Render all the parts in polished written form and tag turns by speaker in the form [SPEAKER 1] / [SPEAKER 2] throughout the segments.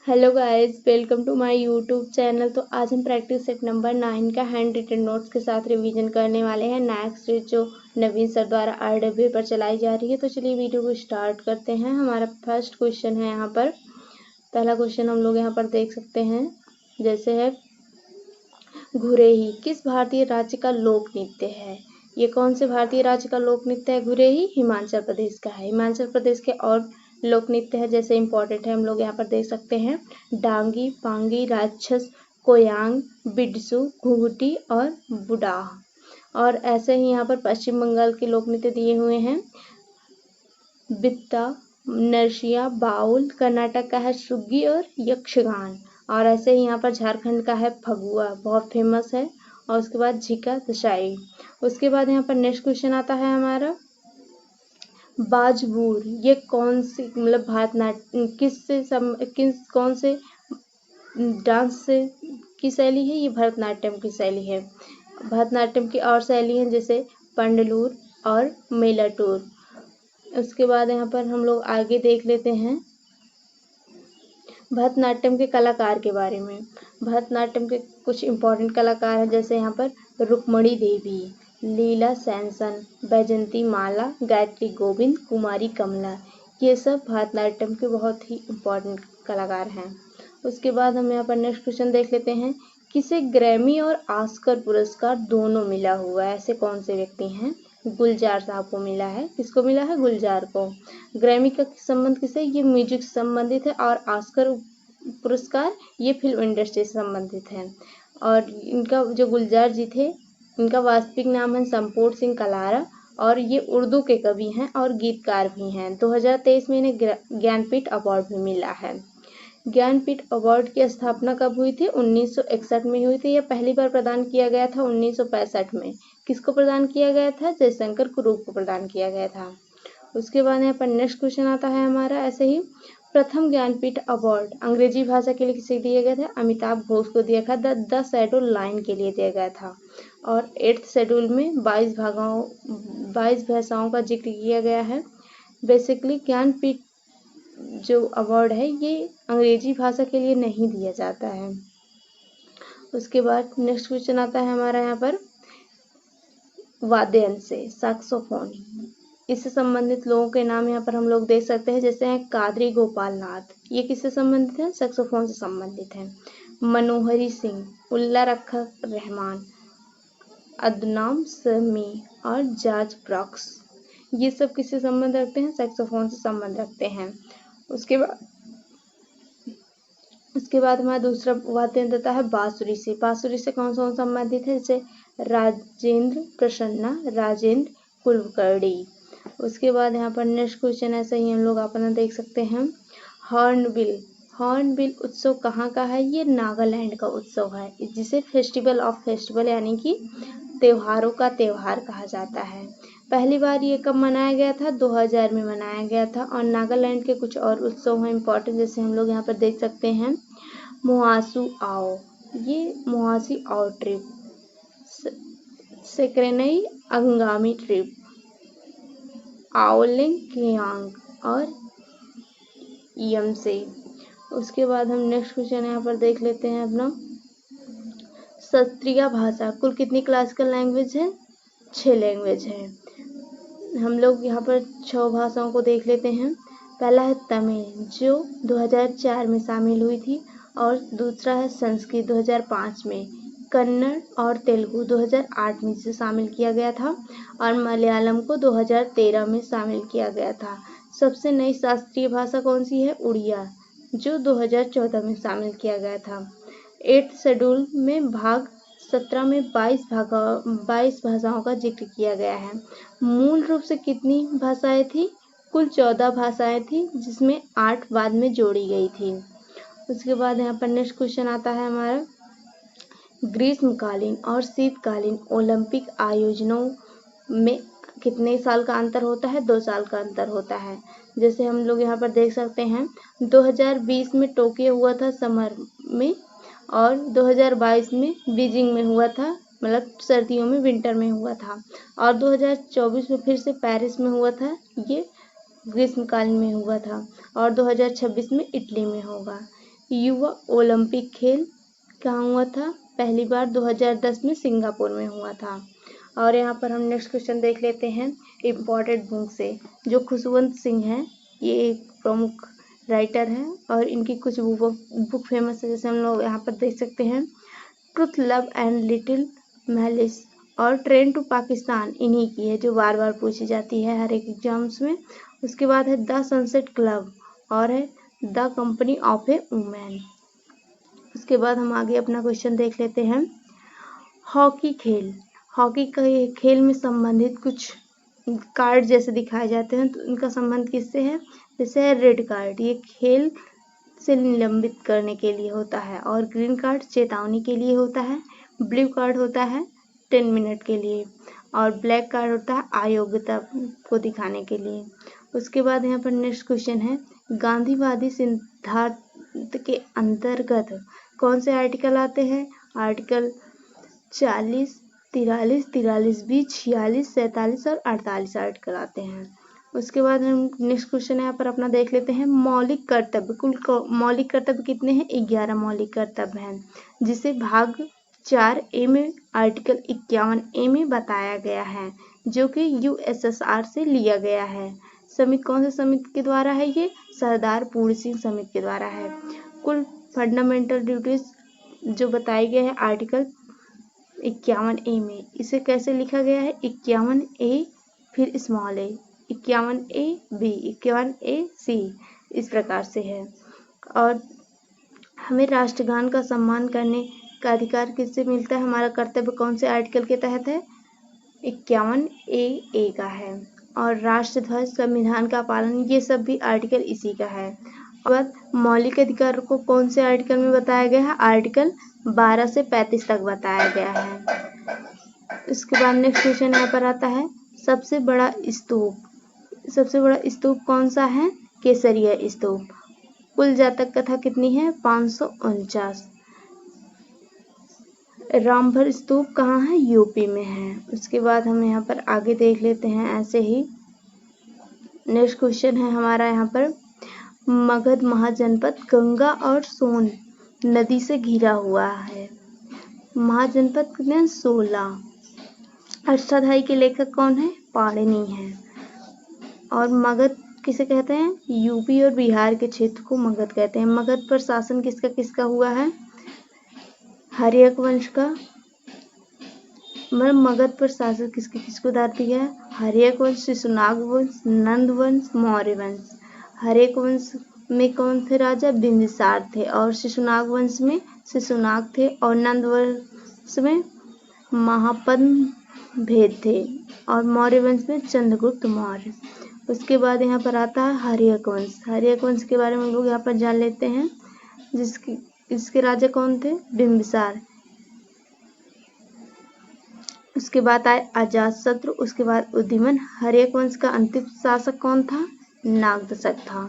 [SPEAKER 1] Hello guys, welcome to my YouTube channel. तो आज हम प्रैक्टिस सेट नंबर 9 का हैंड रिटन नोट्स के साथ रिवीजन करने वाले हैं। नेक्स्ट जो नवीन सर द्वारा RW पर चलाई जा रही है। तो चलिए वीडियो को स्टार्ट करते हैं। हमारा फर्स्ट क्वेश्चन है यहाँ पर। पहला क्वेश्चन हम लोग यहाँ पर देख सकते हैं, जैसे है घुरेही किस भारतीय राज्य का लोक नृत्य है। ये कौन से भारतीय राज्य का लोक नृत्य है? घुरेही हिमाचल प्रदेश का है। हिमाचल प्रदेश के और लोक नृत्य है जैसे इंपॉर्टेंट है, हम लोग यहाँ पर देख सकते हैं डांगी, पांगी, राक्षस, कोयांग, बिडसू, घुघुटी और बुडाह। और ऐसे ही यहाँ पर पश्चिम बंगाल के लोक नृत्य दिए हुए हैं, बित्ता, नरसिया, बाउल। कर्नाटक का है सुग्गी और यक्षगान। और ऐसे ही यहाँ पर झारखंड का है फगुआ, बहुत फेमस है। और उसके बाद झिका दशाई। उसके बाद यहाँ पर नेक्स्ट क्वेश्चन आता है हमारा बाजबूर। ये कौन सी मतलब भारतनाट्यम कौन से डांस से की शैली है? ये भरतनाट्यम की शैली है। भरतनाट्यम की और शैली है जैसे पंडलूर और मेलाटूर। उसके बाद यहाँ पर हम लोग आगे देख लेते हैं भरतनाट्यम के कलाकार के बारे में। भरतनाट्यम के कुछ इम्पोर्टेंट कलाकार हैं जैसे यहाँ पर रुक्मणी देवी, लीला सैनसन, बैजंती माला, गायत्री गोविंद, कुमारी कमला। ये सब भरतनाट्यम के बहुत ही इम्पोर्टेंट कलाकार हैं। उसके बाद हम यहाँ पर नेक्स्ट क्वेश्चन देख लेते हैं, किसे ग्रैमी और ऑस्कर पुरस्कार दोनों मिला हुआ है? ऐसे कौन से व्यक्ति हैं? गुलजार साहब को मिला है। किसको मिला है? गुलजार को। ग्रैमी का संबंध किससे? ये म्यूजिक से संबंधित है। और ऑस्कर पुरस्कार ये फिल्म इंडस्ट्री से संबंधित है। और इनका जो गुलजार जी थे, इनका वास्तविक नाम है संपूर्ण सिंह कलारा। और ये उर्दू के कवि हैं और गीतकार भी हैं। 2023 में इन्हें ज्ञानपीठ अवार्ड भी मिला है। ज्ञानपीठ अवार्ड की स्थापना कब हुई थी? 1961 में हुई थी। यह पहली बार प्रदान किया गया था 1965 में। किसको प्रदान किया गया था? जयशंकर कुरूप को प्रदान किया गया था। उसके बाद यहाँ पर नेक्स्ट क्वेश्चन आता है हमारा ऐसे ही, प्रथम ज्ञानपीठ अवार्ड अंग्रेजी भाषा के लिए किसे दिया गया था? अमिताभ घोष को दिया था। द शेड्यूल लाइन के लिए दिया गया था। और 8th शेड्यूल में 22 भाषाओं का जिक्र किया गया है। बेसिकली ज्ञानपीठ जो अवार्ड है ये अंग्रेजी भाषा के लिए नहीं दिया जाता है। उसके बाद नेक्स्ट क्वेश्चन आता है हमारा यहाँ पर वाद्य यंत्र से, सैक्सोफोन। इससे संबंधित लोगों के नाम यहाँ पर हम लोग देख सकते हैं, जैसे हैं कादरी गोपाल नाथ। ये किससे संबंधित है? सैक्सोफोन से संबंधित है। मनोहरी सिंह, उल्ला रखा रहमान, अदनाम समी और जॉर्ज ब्रॉक्स। ये सब किससे संबंध रखते हैं? सैक्सोफोन से संबंध रखते हैं। उसके बाद हमारा दूसरा वाद्य यंत्र आता है बांसुरी से। बांसुरी से कौन सा संबंधित है? जैसे राजेंद्र प्रसन्ना, राजेंद्र कुलकर्णी। उसके बाद यहाँ पर नेक्स्ट क्वेश्चन ऐसा ही हम लोग अपना देख सकते हैं, हॉर्नबिल। हॉर्नबिल उत्सव कहाँ का है? ये नागालैंड का उत्सव है, जिसे फेस्टिवल ऑफ फेस्टिवल यानी कि त्योहारों का त्योहार कहा जाता है। पहली बार ये कब मनाया गया था? 2000 में मनाया गया था। और नागालैंड के कुछ और उत्सव हैं इम्पोर्टेंट, जैसे हम लोग यहाँ पर देख सकते हैं मुआसू आओ, ये मुआसी आओ ट्रिप, सेक्रेनई अंगामी ट्रिप, आओलिंग कियांग और यमसे। उसके बाद हम नेक्स्ट क्वेश्चन यहाँ पर देख लेते हैं अपना, क्षत्रिय भाषा कुल कितनी क्लासिकल लैंग्वेज है? 6 लैंग्वेज है। हम लोग यहाँ पर 6 भाषाओं को देख लेते हैं। पहला है तमिल, जो 2004 में शामिल हुई थी। और दूसरा है संस्कृत, 2005 में। कन्नड़ और तेलुगु 2008 में से शामिल किया गया था। और मलयालम को 2013 में शामिल किया गया था। सबसे नई शास्त्रीय भाषा कौन सी है? उड़िया, जो 2014 में शामिल किया गया था। 8th शेड्यूल में भाग 17 में 22 भाषाओं का जिक्र किया गया है। मूल रूप से कितनी भाषाएं थी? कुल 14 भाषाएं थी, जिसमें 8 बाद में जोड़ी गई थी। उसके बाद यहाँ पर नेक्स्ट क्वेश्चन आता है हमारा, ग्रीष्मकालीन और शीतकालीन ओलंपिक आयोजनों में कितने साल का अंतर होता है? 2 साल का अंतर होता है। जैसे हम लोग यहाँ पर देख सकते हैं 2020 में टोक्यो हुआ था समर में, और 2022 में बीजिंग में हुआ था, मतलब सर्दियों में, विंटर में हुआ था। और 2024 में फिर से पेरिस में हुआ था, ये ग्रीष्मकालीन में हुआ था। और 2026 में इटली में होगा। युवा ओलंपिक खेल कहाँ हुआ था? पहली बार 2010 में सिंगापुर में हुआ था। और यहाँ पर हम नेक्स्ट क्वेश्चन देख लेते हैं इम्पोर्टेंट बुक से। जो खुशवंत सिंह हैं, ये एक प्रमुख राइटर हैं और इनकी कुछ बुक फेमस है, जैसे हम लोग यहाँ पर देख सकते हैं truth, love and little malice और ट्रेन टू पाकिस्तान, इन्हीं की है जो बार बार पूछी जाती है हर एक एग्जाम्स में। उसके बाद है द सनसेट क्लब और है the company of A women. उसके बाद हम आगे अपना क्वेश्चन देख लेते हैं। हॉकी खेल, हॉकी का खेल में संबंधित कुछ कार्ड जैसे दिखाए जाते हैं, तो इनका संबंध किससे है? जैसे है रेड कार्ड, ये खेल से निलंबित करने के लिए होता है, और ग्रीन कार्ड चेतावनी के लिए होता है, ब्लू कार्ड होता है 10 मिनट के लिए, और ब्लैक कार्ड होता है अयोग्यता को दिखाने के लिए। उसके बाद यहाँ पर नेक्स्ट क्वेश्चन है, गांधीवादी सिद्धांत के अंतर्गत कौन से आर्टिकल आते हैं? आर्टिकल 40, 43, 43B, 46, 47 और 48 आर्टिकल आते हैं। उसके बाद हम नेक्स्ट क्वेश्चन यहाँ पर अपना देख लेते हैं मौलिक कर्तव्य। कुल मौलिक कर्तव्य कितने हैं? 11 मौलिक कर्तव्य हैं, जिसे भाग 4A में आर्टिकल 51A में बताया गया है, जो कि USSR से लिया गया है। समिति कौन से समिति के द्वारा है? ये सरदार पूर्ण सिंह समिति के द्वारा है। कुल फंडामेंटल ड्यूटीज जो बताई गए हैं आर्टिकल 51A में, इसे कैसे लिखा गया है? 51A फिर स्मॉल ए, 51AB, 51AC, इस प्रकार से है। और हमें राष्ट्रगान का सम्मान करने का अधिकार किससे मिलता है? हमारा कर्तव्य कौन से आर्टिकल के तहत है? 51AA का है। और राष्ट्रध्वज, संविधान का पालन, ये सब भी आर्टिकल इसी का है। और मौलिक अधिकारों को कौन से आर्टिकल में बताया गया है? आर्टिकल 12 से 35 तक बताया गया है। इसके बाद नेक्स्ट क्वेश्चन यहाँ पर आता है सबसे बड़ा स्तूप। सबसे बड़ा स्तूप कौन सा है? केसरिया स्तूप। कुल जातक कथा कितनी है? 549। रामभर स्तूप कहाँ है? यूपी में है। उसके बाद हम यहाँ पर आगे देख लेते हैं ऐसे ही। नेक्स्ट क्वेश्चन है हमारा यहाँ पर, मगध महाजनपद गंगा और सोन नदी से घिरा हुआ है। महाजनपद कितने? 16। अष्टाध्यायी के लेखक कौन है? पाणिनि है। और मगध किसे कहते हैं? यूपी और बिहार के क्षेत्र को मगध कहते हैं। मगध पर शासन किसका किसका हुआ है? हर्यक वंश का। मतलब मगध पर शासन किसके किसको दाती है? हर्यक वंश, शिशुनाग वंश, नंद वंश, मौर्य वंश। हर्यक वंश में कौन थे राजा? बिंबिसार थे। और शिशुनाग वंश में शिशुनाग थे। और नंद वंश में महापद्म भेद थे। और मौर्य वंश में चंद्रगुप्त मौर्य। उसके बाद यहाँ पर आता है हर्यक वंश। हर्यक वंश के बारे में लोग यहाँ पर जान लेते हैं, इसके राजा कौन थे? बिंबिसार। उसके बाद आए अजातशत्रु, उसके बाद उद्दीमन। हर्यक वंश का अंतिम शासक कौन था? नागदशक था।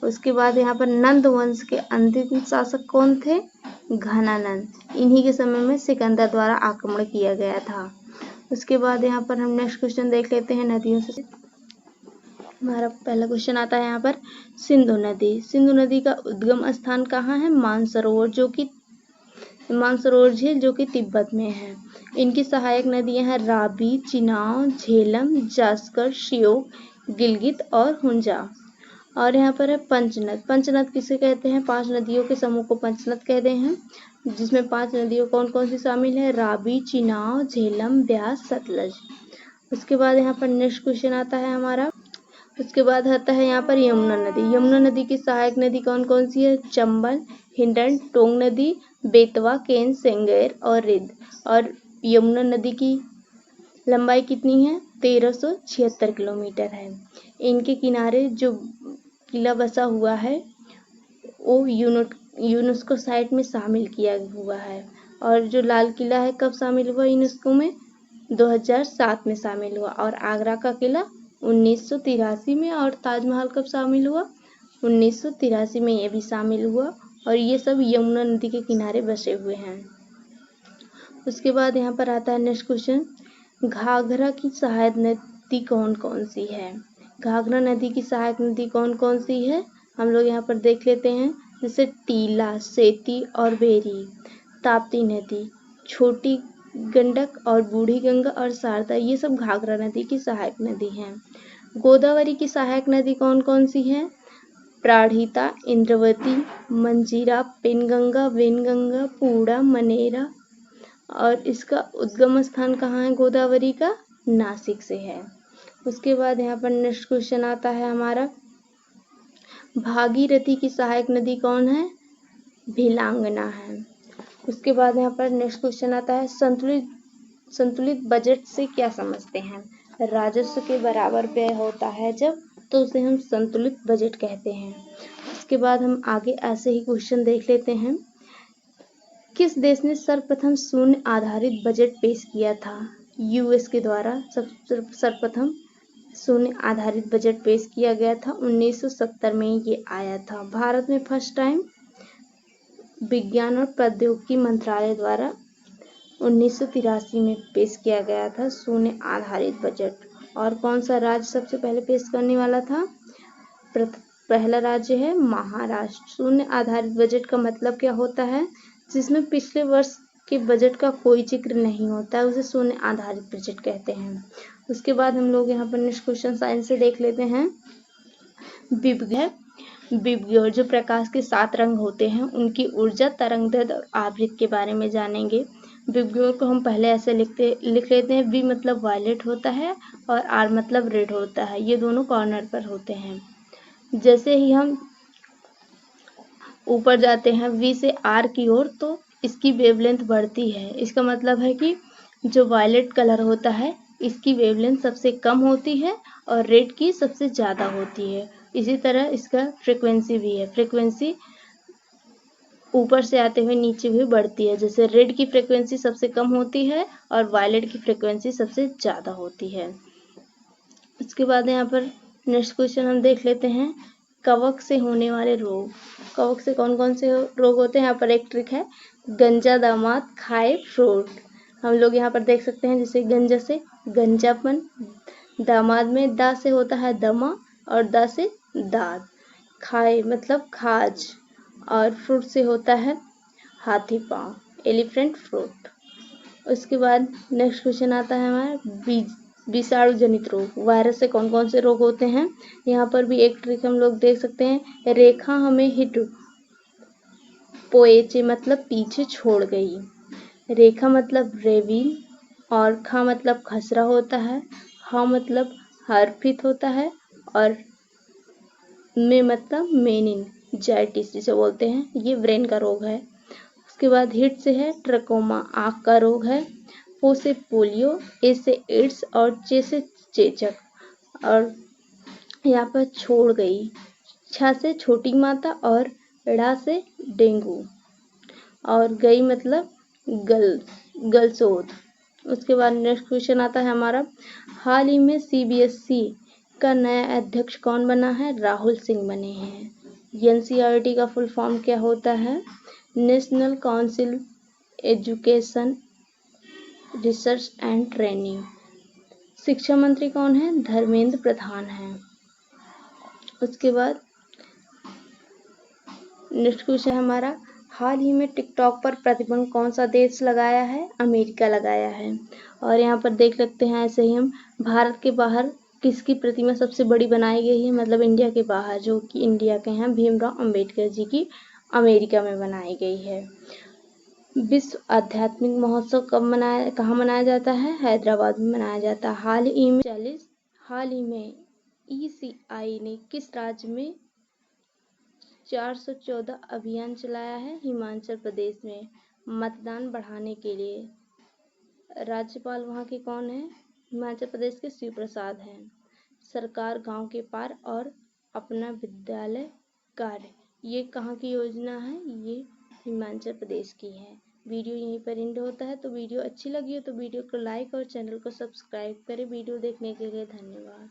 [SPEAKER 1] उसके बाद यहाँ पर नंद वंश के अंतिम शासक कौन थे? घनानंद। इन्हीं के समय में सिकंदर द्वारा आक्रमण किया गया था। उसके बाद यहाँ पर हम नेक्स्ट क्वेश्चन देख लेते हैं नदियों से। हमारा पहला क्वेश्चन आता है यहाँ पर सिंधु नदी। सिंधु नदी का उद्गम स्थान कहाँ है? मानसरोवर झील जो कि तिब्बत में है। इनकी सहायक नदियां हैं रावी, चिनाब, झेलम, जास्कर, श्योक, गिलगित और हुंजा। और यहाँ पर है पंचनद। पंचनद किसे कहते हैं? 5 नदियों के समूह को पंचनद कहते हैं, जिसमें 5 नदियों कौन कौन सी शामिल है? रावी, चिनाब, झेलम, ब्यास, सतलज। उसके बाद यहाँ पर नेक्स्ट क्वेश्चन आता है हमारा। उसके बाद आता है यहाँ पर यमुना नदी। यमुना नदी की सहायक नदी कौन कौन सी है? चंबल, हिंडन, टोंग नदी, बेतवा, केन, सेंगेर और रिद्ध। और यमुना नदी की लंबाई कितनी है? 1376 किलोमीटर है। इनके किनारे जो किला बसा हुआ है वो यूनेस्को साइट में शामिल किया हुआ है। और जो लाल किला है कब शामिल हुआ यूनेस्को में? 2007 में शामिल हुआ। और आगरा का किला 1983 में। और ताजमहल कब शामिल हुआ? 1983 में ये भी शामिल हुआ। और ये सब यमुना नदी के किनारे बसे हुए हैं। उसके बाद यहाँ पर आता है नेक्स्ट क्वेश्चन, घाघरा की सहायक नदी कौन कौन सी है? घाघरा नदी की सहायक नदी कौन कौन सी है? हम लोग यहाँ पर देख लेते हैं जैसे टीला, सेती और बेरी। ताप्ती नदी, छोटी गंडक और बूढ़ी गंगा और शारदा, ये सब घाघरा नदी की सहायक नदी हैं। गोदावरी की सहायक नदी कौन कौन सी हैं? प्राणहिता, इंद्रावती, मंजीरा, पेनगंगा, वेनगंगा, पूर्णा, मनेरा। और इसका उद्गम स्थान कहाँ है गोदावरी का? नासिक से है। उसके बाद यहाँ पर नेक्स्ट क्वेश्चन आता है हमारा, भागीरथी की सहायक नदी कौन है? भिलांगना है। उसके बाद यहाँ पर नेक्स्ट क्वेश्चन आता है, संतुलित बजट से क्या समझते हैं? राजस्व के बराबर व्यय होता है जब, तो उसे हम संतुलित बजट कहते हैं। उसके बाद हम आगे ऐसे ही क्वेश्चन देख लेते हैं। किस देश ने सर्वप्रथम शून्य आधारित बजट पेश किया था? यूएस के द्वारा सर्वप्रथम शून्य आधारित बजट पेश किया गया था, 1970 में ये आया था। भारत में फर्स्ट टाइम विज्ञान और प्रौद्योगिकी मंत्रालय द्वारा 1983 में पेश किया गया था शून्य आधारित बजट। और कौन सा राज्य सबसे पहले पेश करने वाला था? पहला राज्य है महाराष्ट्र। शून्य आधारित बजट का मतलब क्या होता है? जिसमें पिछले वर्ष के बजट का कोई जिक्र नहीं होता है, उसे शून्य आधारित बजट कहते हैं। उसके बाद हम लोग यहाँ पर नेक्स्ट क्वेश्चन साइंस से देख लेते हैं। विबग्योर, जो प्रकाश के 7 रंग होते हैं, उनकी ऊर्जा, तरंगदैर्ध्य और आवृत्ति के बारे में जानेंगे। विबग्योर को हम पहले ऐसे लिख लेते हैं, वी मतलब वायलेट होता है और आर मतलब रेड होता है। ये दोनों कॉर्नर पर होते हैं। जैसे ही हम ऊपर जाते हैं वी से आर की ओर, तो इसकी वेवलेंथ बढ़ती है। इसका मतलब है कि जो वायलेट कलर होता है, इसकी वेवलेंथ सबसे कम होती है और रेड की सबसे ज़्यादा होती है। इसी तरह इसका फ्रीक्वेंसी भी है। फ्रीक्वेंसी ऊपर से आते हुए नीचे हुए बढ़ती है। जैसे रेड की फ्रीक्वेंसी सबसे कम होती है और वायलेट की फ्रीक्वेंसी सबसे ज़्यादा होती है। उसके बाद यहाँ पर नेक्स्ट क्वेश्चन हम देख लेते हैं, कवक से होने वाले रोग। कवक से कौन कौन से रोग होते हैं? यहाँ पर एक ट्रिक है, गंजा दामाद खाए फ्रूट। हम लोग यहाँ पर देख सकते हैं, जैसे गंजा से गंजापन, दामाद में दा से होता है दमा और दा से दाद, खाए मतलब खाज, और फ्रूट से होता है हाथी पाँव, एलिफेंट फ्रूट। उसके बाद नेक्स्ट क्वेश्चन आता है हमारा, विषाणु जनित रोग। वायरस से कौन कौन से रोग होते हैं? यहाँ पर भी एक ट्रिक हम लोग देख सकते हैं, रेखा हमें हिट पोएचे मतलब पीछे छोड़ गई। रेखा मतलब रेविन और खा मतलब खसरा होता है, हा मतलब हर्पित होता है और में मतलब मेनिनजाइटिस जिसे बोलते हैं, ये ब्रेन का रोग है। उसके बाद हिट से है ट्रकोमा, आँख का रोग है। पो से पोलियो, ए से एड्स और चे से चेचक। और यहाँ पर छोड़ गई, छा से छोटी माता और ड़ा से डेंगू और गई मतलब गलसोत। उसके बाद नेक्स्ट क्वेश्चन आता है हमारा, हाल ही में सीबीएसई का नया अध्यक्ष कौन बना है? राहुल सिंह बने हैं। एनसीईआरटी का फुल फॉर्म क्या होता है? National council education research and training. शिक्षा मंत्री कौन है? धर्मेंद्र प्रधान हैं। उसके बाद नेक्स्ट क्वेश्चन हमारा, हाल ही में टिकटॉक पर प्रतिबंध कौन सा देश लगाया है? अमेरिका लगाया है। और यहाँ पर देख सकते हैं ऐसे ही हम, भारत के बाहर किसकी प्रतिमा सबसे बड़ी बनाई गई है? मतलब इंडिया के बाहर, जो कि इंडिया के हैं, भीमराव अंबेडकर जी की अमेरिका में बनाई गई है। विश्व आध्यात्मिक महोत्सव कहाँ मनाया जाता है? हैदराबाद में मनाया जाता है। हाल ही में ECI ने किस राज्य में 414 अभियान चलाया है? हिमाचल प्रदेश में। मतदान बढ़ाने के लिए राज्यपाल वहाँ के कौन है? हिमाचल प्रदेश के शिव प्रसाद हैं। सरकार गांव के पार और अपना विद्यालय कार्य, ये कहाँ की योजना है? ये हिमाचल प्रदेश की है। वीडियो यहीं पर एंड होता है। तो वीडियो अच्छी लगी हो तो वीडियो को लाइक और चैनल को सब्सक्राइब करें। वीडियो देखने के लिए धन्यवाद।